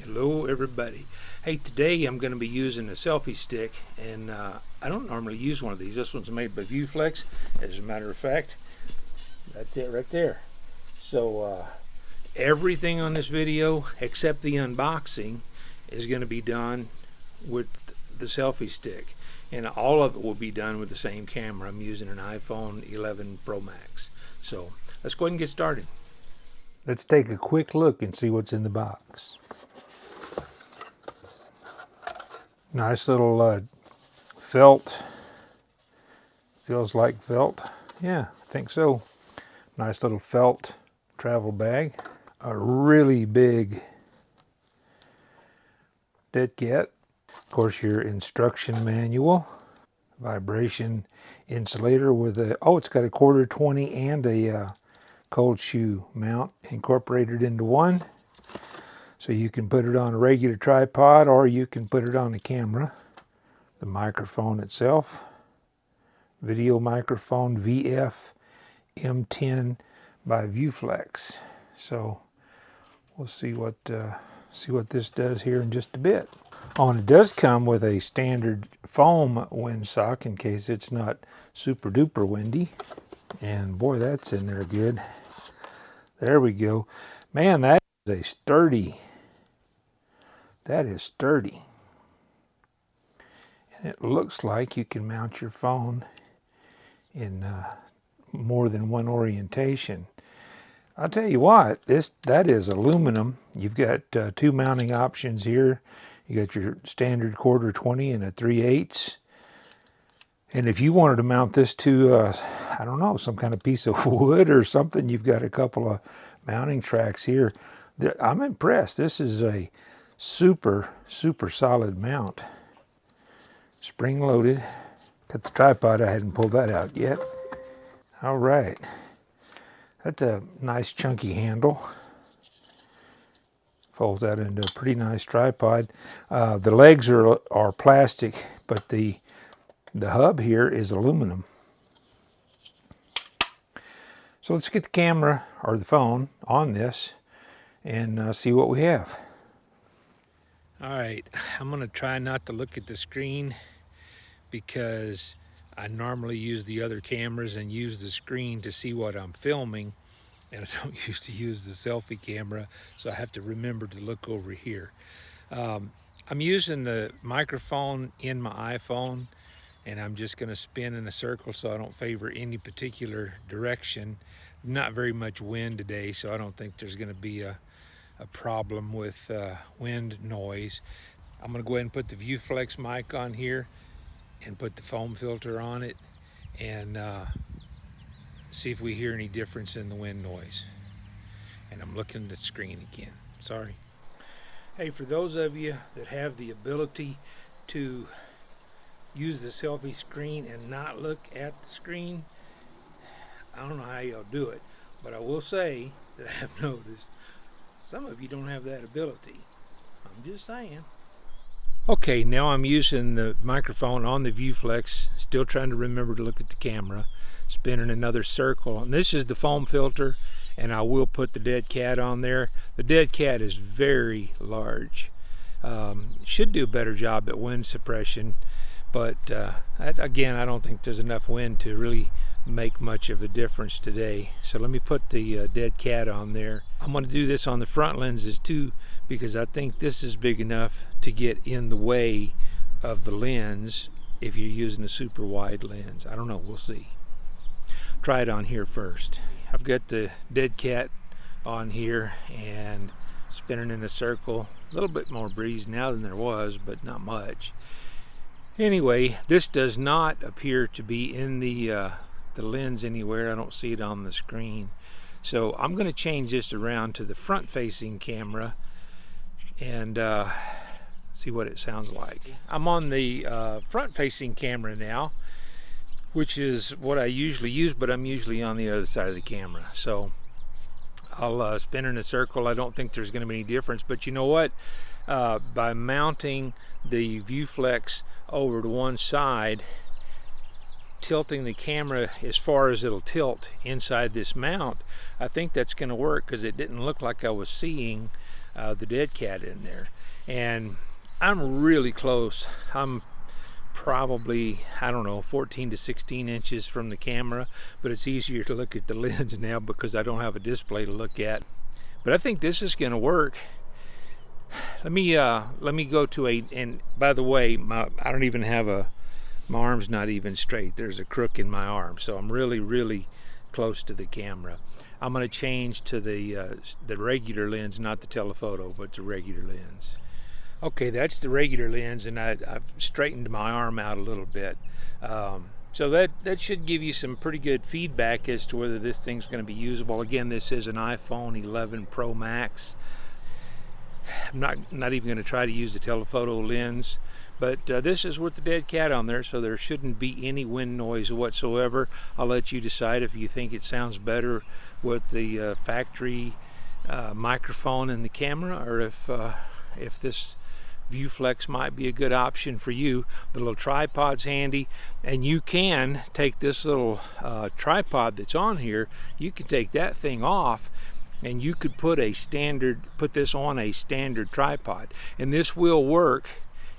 Hello everybody. Hey, today I'm going to be using a selfie stick, and I don't normally use one of these. This one's made by ViewFlex. As a matter of fact, that's it right there. So everything on this video except the unboxing is going to be done with the selfie stick, and all of it will be done with the same camera. I'm using an iPhone 11 Pro Max. So let's go ahead and get started. Let's take a quick look and see what's in the box. Nice little felt. Feels like felt. Yeah, I think so. Nice little felt travel bag. A really big dead cat. Of course, your instruction manual. Vibration insulator with a, it's got a 1/4 and a cold shoe mount incorporated into one. So you can put it on a regular tripod or you can put it on a camera. The microphone itself, video microphone VF-M10 by ViewFlex. So we'll see what this does here in just a bit. Oh, and it does come with a standard foam windsock in case it's not super duper windy. And boy, that's in there good. There we go. Man, that is a sturdy. That is sturdy. And it looks like you can mount your phone in more than one orientation. I'll tell you what, that is aluminum. You've got two mounting options here. You got your standard 1/4 and a 3/8. And if you wanted to mount this to, I don't know, some kind of piece of wood or something, you've got a couple of mounting tracks here. I'm impressed. This is a super solid mount. Spring loaded. Got the tripod. I hadn't pulled that out yet. All right. That's a nice chunky handle. Folds that into a pretty nice tripod. The legs are plastic, but the hub here is aluminum. So let's get the camera or the phone on this and see what we have. All right, I'm going to try not to look at the screen because I normally use the other cameras and use the screen to see what I'm filming, and I don't used to use the selfie camera, so I have to remember to look over here. I'm using the microphone in my iPhone, and I'm just going to spin in a circle so I don't favor any particular direction. Not very much wind today, so I don't think there's going to be a problem with wind noise. I'm going to go ahead and put the ViewFlex mic on here and put the foam filter on it and see if we hear any difference in the wind noise. And I'm looking at the screen again. Sorry. Hey, for those of you that have the ability to use the selfie screen and not look at the screen, I don't know how y'all do it, but I will say that I have noticed some of you don't have that ability. I'm just saying. Okay, now I'm using the microphone on the ViewFlex, still trying to remember to look at the camera, spinning another circle. And this is the foam filter, and I will put the dead cat on there. The dead cat is very large. Should do a better job at wind suppression, but again, I don't think there's enough wind to really make much of a difference today. So let me put the dead cat on there. I'm going to do this on the front lenses too, because I think this is big enough to get in the way of the lens if you're using a super wide lens. I don't know, we'll see. Try it on here first. I've got the dead cat on here and spinning in a circle. A little bit more breeze now than there was, but not much. Anyway, this does not appear to be in the lens anywhere. I don't see it on the screen. So I'm going to change this around to the front-facing camera and see what it sounds like. I'm on the front-facing camera now, which is what I usually use, but I'm usually on the other side of the camera. So I'll spin in a circle. I don't think there's going to be any difference, but you know what? By mounting the ViewFlex over to one side, tilting the camera as far as it'll tilt inside this mount, I think that's going to work, because it didn't look like I was seeing the dead cat in there. And I'm really close. I'm probably, I don't know, 14 to 16 inches from the camera, but it's easier to look at the lens now because I don't have a display to look at. But I think this is going to work. Let me go to and by the way, I don't even have my arm's not even straight. There's a crook in my arm, so I'm really close to the camera. I'm going to change to the regular lens, not the telephoto, but the regular lens. Okay, that's the regular lens, and I've straightened my arm out a little bit. So that should give you some pretty good feedback as to whether this thing's going to be usable. Again, this is an iPhone 11 Pro Max. I'm not even going to try to use the telephoto lens, but this is with the dead cat on there, so there shouldn't be any wind noise whatsoever. I'll let you decide if you think it sounds better with the factory microphone in the camera, or if this ViewFlex might be a good option for you. The little tripod's handy, and you can take this little tripod that's on here, you can take that thing off, and you could put this on a standard tripod, and this will work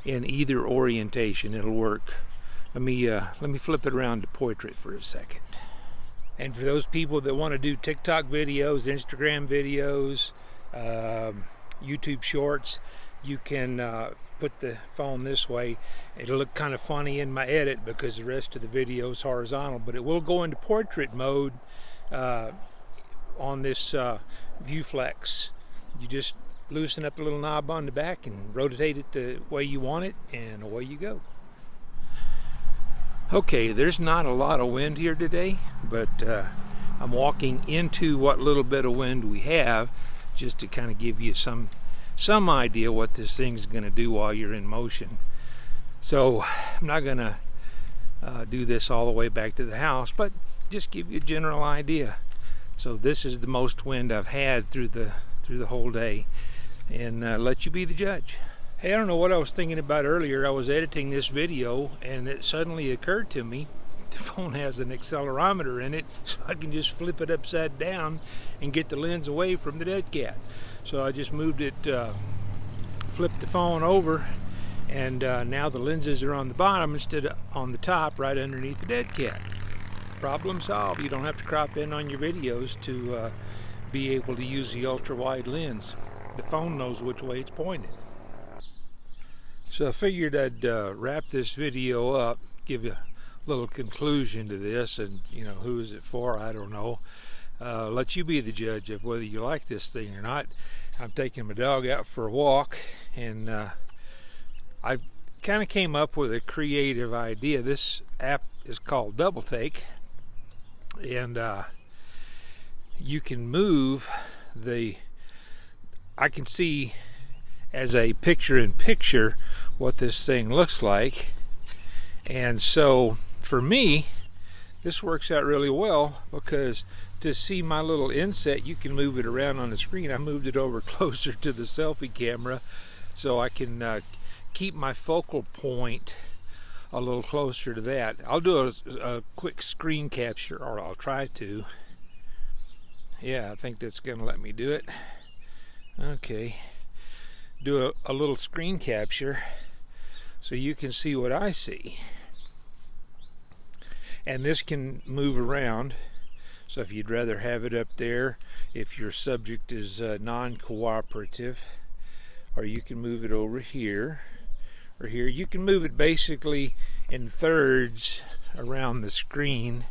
in either orientation. It'll work. Let me flip it around to portrait for a second. And for those people that want to do TikTok videos, Instagram videos, YouTube shorts, you can put the phone this way. It'll look kind of funny in my edit because the rest of the video is horizontal, but it will go into portrait mode on this ViewFlex. You just loosen up the little knob on the back and rotate it the way you want it, and away you go. Okay, there's not a lot of wind here today, but I'm walking into what little bit of wind we have just to kind of give you some idea what this thing's going to do while you're in motion. So I'm not going to do this all the way back to the house, but just give you a general idea. So this is the most wind I've had through the whole day, and let you be the judge. Hey, I don't know what I was thinking about earlier. I was editing this video, and it suddenly occurred to me the phone has an accelerometer in it, so I can just flip it upside down and get the lens away from the dead cat. So I just moved it, flipped the phone over, and now the lenses are on the bottom instead of on the top, right underneath the dead cat. Problem solved. You don't have to crop in on your videos to be able to use the ultra-wide lens. The phone knows which way it's pointed. So I figured I'd wrap this video up, give you a little conclusion to this, and you know, who is it for? I don't know. Let you be the judge of whether you like this thing or not. I'm taking my dog out for a walk, and I kind of came up with a creative idea. This app is called DoubleTake, and you can move I can see as a picture-in-picture what this thing looks like. And so for me, this works out really well, because to see my little inset, you can move it around on the screen. I moved it over closer to the selfie camera so I can keep my focal point a little closer to that. I'll do a quick screen capture, or I'll try to. Yeah, I think that's going to let me do it. Okay. Do a little screen capture so you can see what I see. And this can move around, so if you'd rather have it up there, if your subject is non-cooperative, or you can move it over here or here. You can move it basically in thirds around the screen,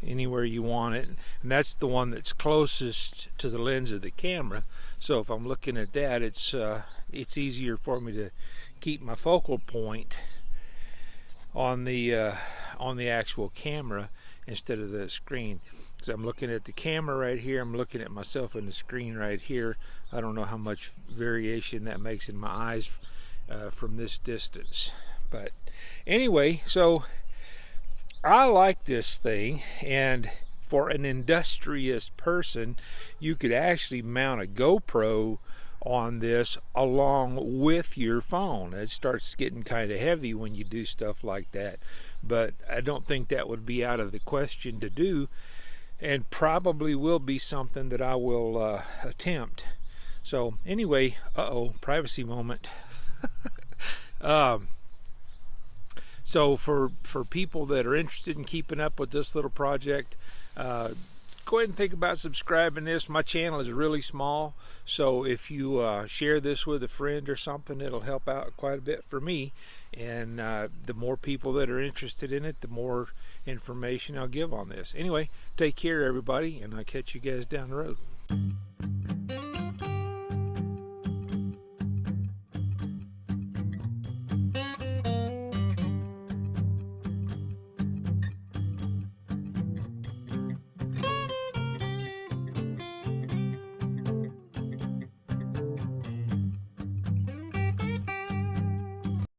anywhere you want it, and that's the one that's closest to the lens of the camera. So if I'm looking at that, it's easier for me to keep my focal point on the actual camera instead of the screen. So I'm looking at the camera right here, I'm looking at myself in the screen right here. I don't know how much variation that makes in my eyes from this distance, but anyway, so I like this thing, and for an industrious person, you could actually mount a GoPro on this along with your phone. It starts getting kind of heavy when you do stuff like that, but I don't think that would be out of the question to do. and probably will be something that I will attempt. So anyway, privacy moment. So for people that are interested in keeping up with this little project, go ahead and think about subscribing this. My channel is really small, so if you share this with a friend or something, it'll help out quite a bit for me. And the more people that are interested in it, the more information I'll give on this. Anyway, take care everybody, and I'll catch you guys down the road.